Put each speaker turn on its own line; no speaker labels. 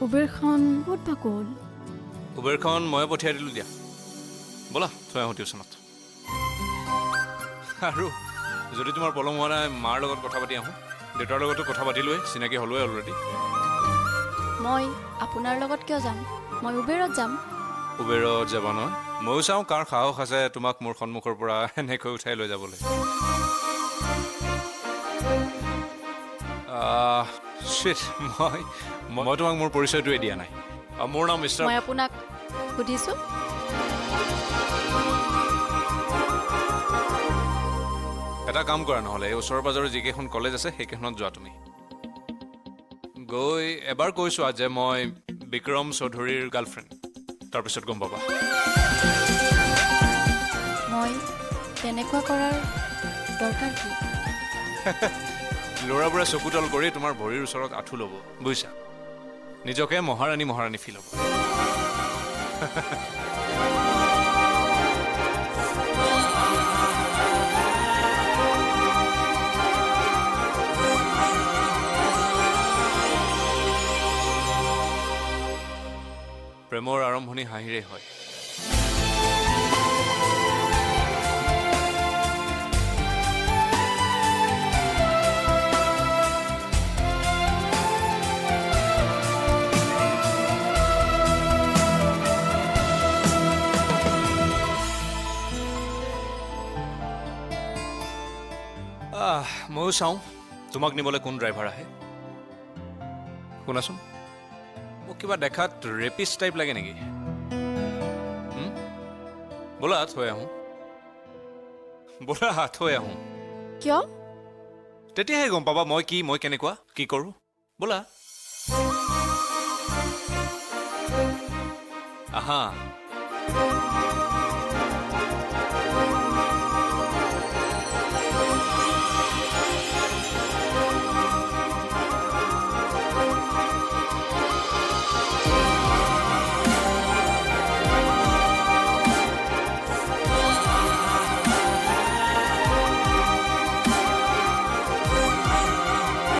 উবেৰখন ক'ত বা গ'ল?
উবেৰখন ময়ে পঠিয়াই দিলোঁ দিয়া। ব'লা থৈ আহোঁ টিউশ্যনত। আৰু যদি তোমাৰ পলম হোৱা নাই মাৰ লগত কথা পাতি আহোঁ। দেউতাৰ লগতো কথা পাতিলোৱে, চিনাকি হ'লোৱে অলৰেডি।
মই আপোনাৰ লগত কিয় যাম? মই উবেৰত যাম।
উবেৰত যাবা নহয়? ময়ো চাওঁ কাৰ সাহস আছে তোমাক মোৰ সন্মুখৰ পৰা এনেকৈ উঠাই লৈ যাবলৈ। শ্বিট, মই তোমাক মোৰ পৰিচয়টোৱে দিয়া নাই। মোৰ নাম মিষ্টাৰ।
মই আপোনাক সুধিছোঁ।
এটা কাম কৰা নহ'লে, এই ওচৰৰ পাজৰৰ যিকেইখন কলেজ আছে সেইকেইখনত যোৱা তুমি। গৈ এবাৰ কৈছোঁ যে মই বিক্ৰম চৌধুৰীৰ গাৰ্লফ্ৰেণ্ড। তাৰপিছত গম পাবা।
মই তেনেকুৱা কৰাৰ দৰকাৰ কি?
ল'ৰাবোৰে চকুতল কৰি তোমাৰ ভৰিৰ ওচৰত আঁঠু ল'ব, বুজিছা? নিজকে মহাৰাণী মহাৰাণী ফিল হ'ব। প্ৰেমৰ আৰম্ভণি হাঁহিৰে হয়। ময়ো চাওঁ তোমাক নিবলৈ কোন ড্ৰাইভাৰ আহে। শুনাচোন, মোক কিবা দেখাত ৰেপিষ্ট টাইপ লাগে নেকি? ব'লা থৈ আহোঁ। ব'লা থৈ আহোঁ।
কিয়?
তেতিয়াহে গম পাবা মই কেনেকুৱা, কি কৰোঁ। ব'লা। আহা।